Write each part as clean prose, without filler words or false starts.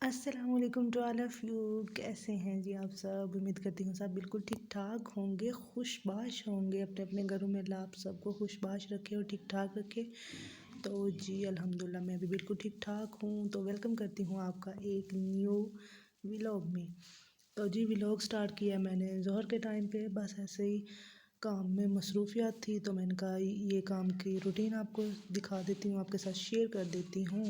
अस्सलाम वालेकुम to all of you. कैसे हैं जी आप सब? उम्मीद करती हूँ सब बिल्कुल ठीक ठाक होंगे, खुशबाश होंगे। अपने अपने घरों में अल्लाह आप सबको खुशबाश रखे और ठीक ठाक रखे। तो जी अल्हम्दुलिल्लाह मैं भी बिल्कुल ठीक ठाक हूँ। तो वेलकम करती हूँ आपका एक न्यू व्लॉग में। तो जी व्लॉग स्टार्ट किया मैंने ज़ोहर के टाइम पे, बस ऐसे ही काम में मसरूफियत थी। तो मैंने कहा ये काम की रूटीन आपको दिखा देती हूँ, आपके साथ शेयर कर देती हूँ।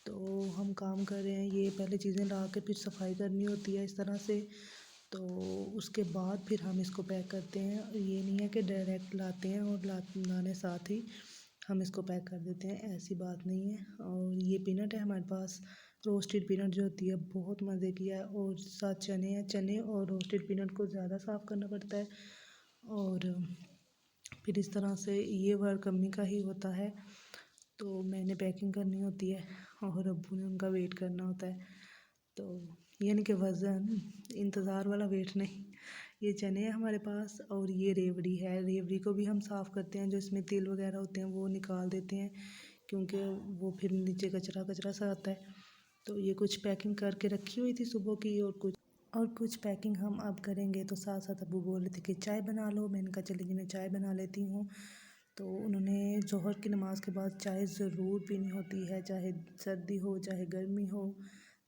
तो हम काम कर रहे हैं, ये पहले चीज़ें ला के फिर सफाई करनी होती है इस तरह से। तो उसके बाद फिर हम इसको पैक करते हैं। ये नहीं है कि डायरेक्ट लाते हैं और लाने साथ ही हम इसको पैक कर देते हैं, ऐसी बात नहीं है। और ये पीनट है हमारे पास, रोस्टेड पीनट जो होती है, बहुत मज़े की है। और साथ चने हैं, चने और रोस्टेड पीनट को ज़्यादा साफ़ करना पड़ता है। और फिर इस तरह से ये वर्क अम्मी का ही होता है। तो मैंने पैकिंग करनी होती है और अब्बू ने उनका वेट करना होता है। तो यानी कि वज़न इंतज़ार वाला वेट नहीं। ये चने हैं हमारे पास और ये रेवड़ी है। रेवड़ी को भी हम साफ़ करते हैं, जो इसमें तिल वगैरह होते हैं वो निकाल देते हैं, क्योंकि वो फिर नीचे कचरा कचरा सा आता है। तो ये कुछ पैकिंग करके रखी हुई थी सुबह की, और कुछ पैकिंग हम अब करेंगे। तो साथ साथ अब्बू बोल रहे थे कि चाय बना लो। मैंने कहा चलिए जी मैं चाय बना लेती हूँ। तो उन्होंने ज़ोहर की नमाज़ के बाद चाय ज़रूर पीनी होती है, चाहे सर्दी हो चाहे गर्मी हो।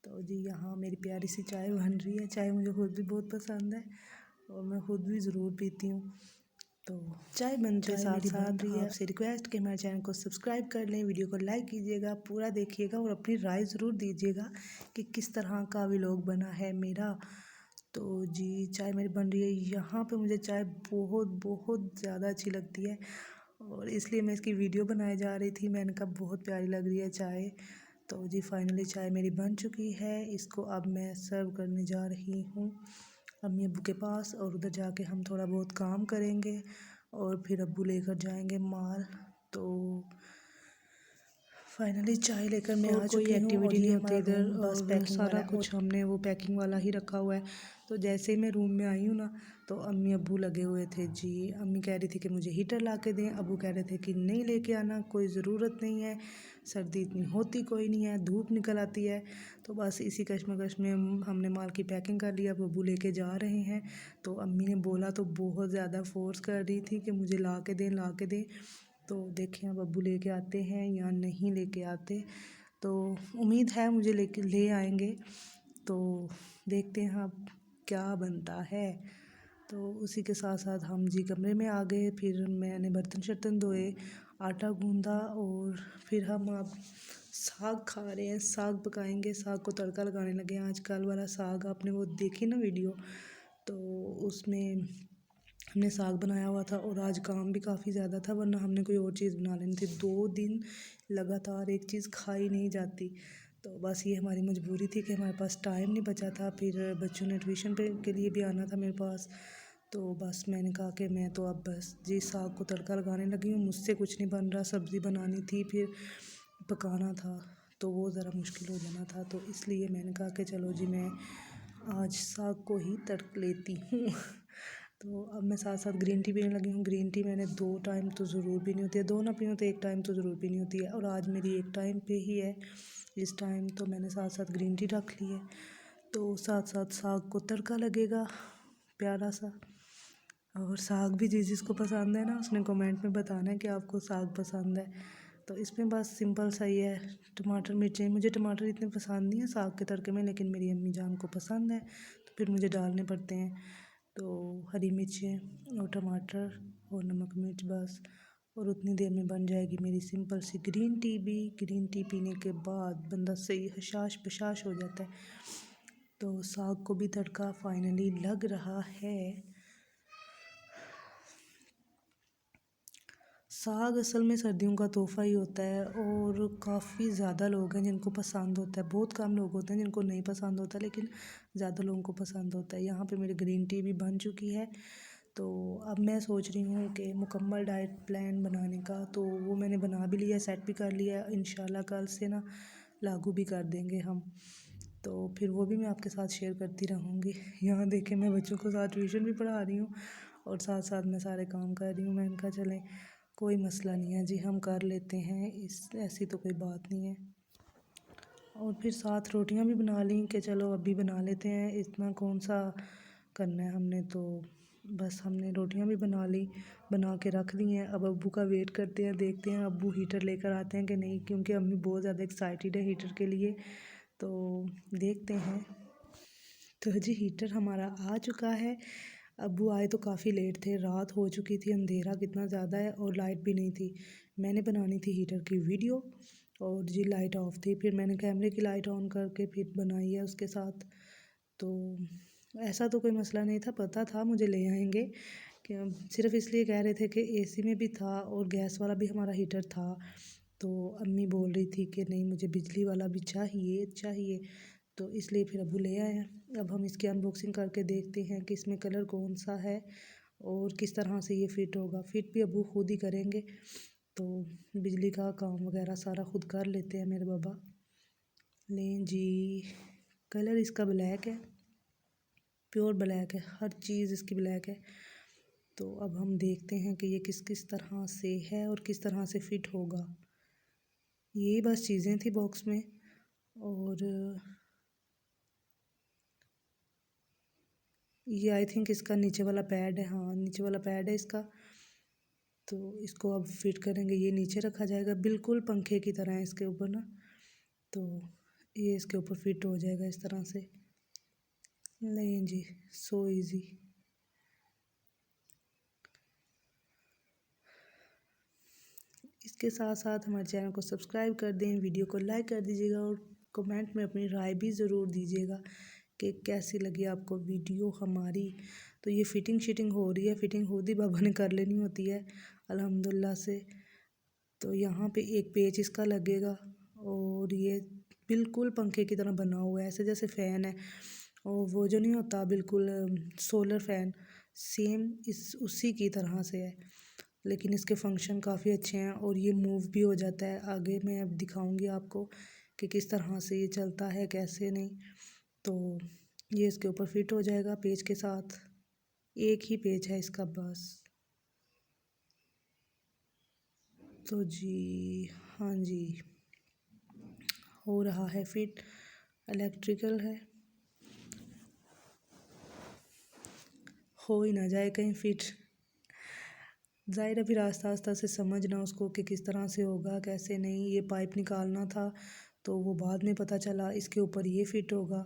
तो जी यहाँ मेरी प्यारी सी चाय बन रही है। चाय मुझे खुद भी बहुत पसंद है और मैं खुद भी ज़रूर पीती हूँ। तो चाय बनते साथ साथ आपसे रिक्वेस्ट कि हमारे चैनल को सब्सक्राइब कर लें, वीडियो को लाइक कीजिएगा, पूरा देखिएगा और अपनी राय ज़रूर दीजिएगा कि किस तरह का व्लॉग बना है मेरा। तो जी चाय मेरी बन रही है। यहाँ पे मुझे चाय बहुत बहुत ज़्यादा अच्छी लगती है और इसलिए मैं इसकी वीडियो बनाए जा रही थी। मैंने कहा बहुत प्यारी लग रही है चाय। तो जी फाइनली चाय मेरी बन चुकी है। इसको अब मैं सर्व करने जा रही हूँ अम्मी अब्बू के पास, और उधर जाके हम थोड़ा बहुत काम करेंगे और फिर अब्बू लेकर जाएंगे माल। तो फाइनली चाय लेकर मैं आ चुकी हूँ। एक्टिविटी नहीं होती इधर, बस पैकिंग सारा कुछ हमने वो पैकिंग वाला ही रखा हुआ है। तो जैसे ही मैं रूम में आई हूँ ना, तो अम्मी अब्बू लगे हुए थे जी। अम्मी कह रही थी कि मुझे हीटर ला के दें, अब्बू कह रहे थे कि नहीं लेके आना, कोई ज़रूरत नहीं है, सर्दी इतनी होती कोई नहीं है, धूप निकल आती है। तो बस इसी कश्मकश में हमने माल की पैकिंग कर लिया। अब अब्बू लेके जा रहे हैं। तो अम्मी ने बोला तो बहुत ज़्यादा फोर्स कर रही थी कि मुझे ला के दें, ला के दें। तो देखें अब अब्बू लेके आते हैं या नहीं लेके आते। तो उम्मीद है मुझे ले आएंगे। तो देखते हैं अब क्या बनता है। तो उसी के साथ साथ हम जी कमरे में आ गए। फिर मैंने बर्तन शर्तन धोए, आटा गूंदा और फिर हम अब साग खा रहे हैं, साग पकाएंगे। साग को तड़का लगाने लगे हैं। आजकल वाला साग आपने वो देखी ना वीडियो, तो उसमें हमने साग बनाया हुआ था। और आज काम भी काफ़ी ज़्यादा था, वरना हमने कोई और चीज़ बना लेनी थी। 2 दिन लगातार एक चीज़ खाई नहीं जाती। तो बस ये हमारी मजबूरी थी कि हमारे पास टाइम नहीं बचा था। फिर बच्चों ने ट्यूशन पे के लिए भी आना था मेरे पास। तो बस मैंने कहा कि मैं तो अब बस जी साग को तड़का लगाने लगी हूँ, मुझसे कुछ नहीं बन रहा। सब्ज़ी बनानी थी, फिर पकाना था, तो वो ज़रा मुश्किल हो जाना था। तो इसलिए मैंने कहा कि चलो जी मैं आज साग को ही तड़क लेती हूँ। तो अब मैं साथ साथ ग्रीन टी पीने लगी हूँ। ग्रीन टी मैंने 2 टाइम तो ज़रूर पीनी होती है, 2 ना पीऊँ तो 1 टाइम तो ज़रूर पीनी होती है। और आज मेरी 1 टाइम पे ही है इस टाइम, तो मैंने साथ साथ ग्रीन टी रख ली है। तो साथ साथ साग को तड़का लगेगा प्यारा सा। और साग भी जिसको पसंद है ना, उसने कमेंट में बताना है कि आपको साग पसंद है। तो इसमें बस सिंपल सा ही है, टमाटर मिर्चें। मुझे टमाटर इतने पसंद नहीं है साग के तड़के में, लेकिन मेरी अम्मी जान को पसंद है तो फिर मुझे डालने पड़ते हैं। तो हरी मिर्चें और टमाटर और नमक मिर्च बस, और उतनी देर में बन जाएगी मेरी सिंपल सी ग्रीन टी भी। ग्रीन टी पीने के बाद बंदा सही हशाश बशाश हो जाता है। तो साग को भी तड़का फाइनली लग रहा है। साग असल में सर्दियों का तोहफ़ा ही होता है और काफ़ी ज़्यादा लोग हैं जिनको पसंद होता है। बहुत कम लोग होते हैं जिनको नहीं पसंद होता, लेकिन ज़्यादा लोगों को पसंद होता है। यहाँ पे मेरी ग्रीन टी भी बन चुकी है। तो अब मैं सोच रही हूँ कि मुकम्मल डाइट प्लान बनाने का, तो वो मैंने बना भी लिया, सेट भी कर लिया। इंशाल्लाह कल से ना लागू भी कर देंगे हम। तो फिर वो भी मैं आपके साथ शेयर करती रहूँगी। यहाँ देखें मैं बच्चों को साथ ट्यूशन भी पढ़ा रही हूँ और साथ साथ मैं सारे काम कर रही हूँ। मैंने कहा चलें कोई मसला नहीं है जी, हम कर लेते हैं, इस ऐसी तो कोई बात नहीं है। और फिर साथ रोटियां भी बना ली कि चलो अभी बना लेते हैं, इतना कौन सा करना है हमने। तो बस हमने रोटियां भी बना ली, बना के रख ली हैं। अब अब्बू का वेट करते हैं, देखते हैं अब्बू हीटर लेकर आते हैं कि नहीं, क्योंकि अम्मी बहुत ज़्यादा एक्साइटेड है हीटर के लिए। तो देखते हैं। तो जी हीटर हमारा आ चुका है। अब्बू आए तो काफ़ी लेट थे, रात हो चुकी थी, अंधेरा कितना ज़्यादा है और लाइट भी नहीं थी। मैंने बनानी थी हीटर की वीडियो और जी लाइट ऑफ थी, फिर मैंने कैमरे की लाइट ऑन करके फिर बनाई है उसके साथ। तो ऐसा तो कोई मसला नहीं था, पता था मुझे ले आएंगे, कि सिर्फ इसलिए कह रहे थे कि एसी में भी था और गैस वाला भी हमारा हीटर था। तो अम्मी बोल रही थी कि नहीं मुझे बिजली वाला भी चाहिए चाहिए, तो इसलिए फिर अब्बू ले आए हैं। अब हम इसकी अनबॉक्सिंग करके देखते हैं कि इसमें कलर कौन सा है और किस तरह से ये फ़िट होगा। फ़िट भी अब्बू खुद ही करेंगे, तो बिजली का काम वगैरह सारा खुद कर लेते हैं मेरे बाबा। लें जी, कलर इसका ब्लैक है, प्योर ब्लैक है, हर चीज़ इसकी ब्लैक है। तो अब हम देखते हैं कि ये किस किस तरह से है और किस तरह से फ़िट होगा। यही बस चीज़ें थी बॉक्स में। और ये आई थिंक इसका नीचे वाला पैड है, हाँ नीचे वाला पैड है इसका। तो इसको अब फिट करेंगे, ये नीचे रखा जाएगा बिल्कुल पंखे की तरह है इसके ऊपर ना। तो ये इसके ऊपर फिट हो जाएगा इस तरह से। नहीं जी, सो इज़ी। इसके साथ साथ हमारे चैनल को सब्सक्राइब कर दें, वीडियो को लाइक कर दीजिएगा और कमेंट में अपनी राय भी ज़रूर दीजिएगा कि कैसी लगी आपको वीडियो हमारी। तो ये फ़िटिंग शिटिंग हो रही है, फ़िटिंग खुद ही बाबा ने कर लेनी होती है अल्हम्दुलिल्लाह से। तो यहाँ पे एक पेच इसका लगेगा और ये बिल्कुल पंखे की तरह बना हुआ है, ऐसे जैसे फ़ैन है और वो जो नहीं होता बिल्कुल सोलर फ़ैन, सेम इस उसी की तरह से है। लेकिन इसके फंक्शन काफ़ी अच्छे हैं और ये मूव भी हो जाता है। आगे मैं अब दिखाऊंगी आपको कि किस तरह से ये चलता है कैसे नहीं। तो ये इसके ऊपर फिट हो जाएगा पेज के साथ, एक ही पेज है इसका बस। तो जी हाँ जी, हो रहा है फिट, इलेक्ट्रिकल है, हो ही ना जाए कहीं फिट। ज़ाहिर है फिर आस्ता आस्ता से समझना उसको कि किस तरह से होगा कैसे नहीं। ये पाइप निकालना था तो वो बाद में पता चला इसके ऊपर ये फिट होगा,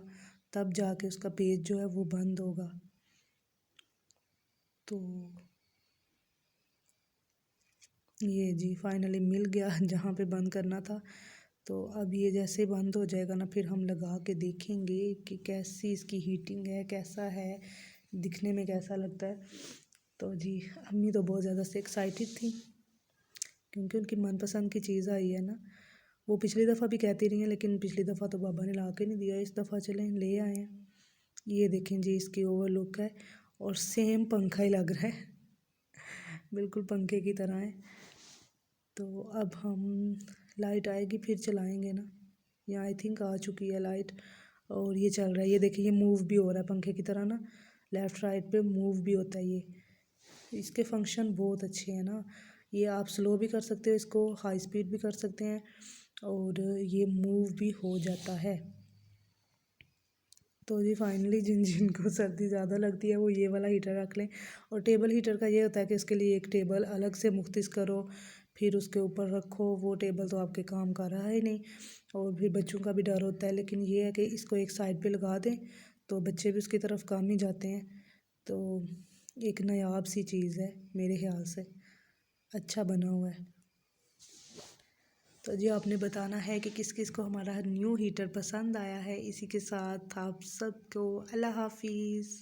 तब जाके उसका पेज जो है वो बंद होगा। तो ये जी फाइनली मिल गया जहाँ पे बंद करना था। तो अब ये जैसे बंद हो जाएगा ना, फिर हम लगा के देखेंगे कि कैसी इसकी हीटिंग है, कैसा है, दिखने में कैसा लगता है। तो जी अम्मी तो बहुत ज़्यादा से एक्साइटेड थी क्योंकि उनकी मनपसंद की चीज़ आई है ना। वो पिछली दफ़ा भी कहती रही हैं लेकिन पिछली दफ़ा तो बाबा ने ला के नहीं दिया, इस दफ़ा चलें ले आए हैं। ये देखें जी इसकी ओवर लुक है और सेम पंखा ही लग रहा है, बिल्कुल पंखे की तरह है। तो अब हम लाइट आएगी फिर चलाएंगे ना। ये आई थिंक आ चुकी है लाइट और ये चल रहा है। ये देखिए ये मूव भी हो रहा है पंखे की तरह ना, लेफ़्ट राइट पे मूव भी होता है ये। इसके फंक्शन बहुत अच्छे हैं ना। ये आप स्लो भी कर सकते हो, इसको हाई स्पीड भी कर सकते हैं और ये मूव भी हो जाता है। तो जी फाइनली जिन जिनको सर्दी ज़्यादा लगती है वो ये वाला हीटर रख लें। और टेबल हीटर का ये होता है कि इसके लिए एक टेबल अलग से मुख्तस करो, फिर उसके ऊपर रखो। वो टेबल तो आपके काम का रहा ही नहीं और फिर बच्चों का भी डर होता है। लेकिन ये है कि इसको एक साइड पे लगा दें तो बच्चे भी उसकी तरफ काम ही जाते हैं। तो एक नायाब सी चीज़ है मेरे ख्याल से, अच्छा बना हुआ है। तो जी आपने बताना है कि किस किस को हमारा न्यू हीटर पसंद आया है। इसी के साथ आप सबको अल्लाह हाफिज़।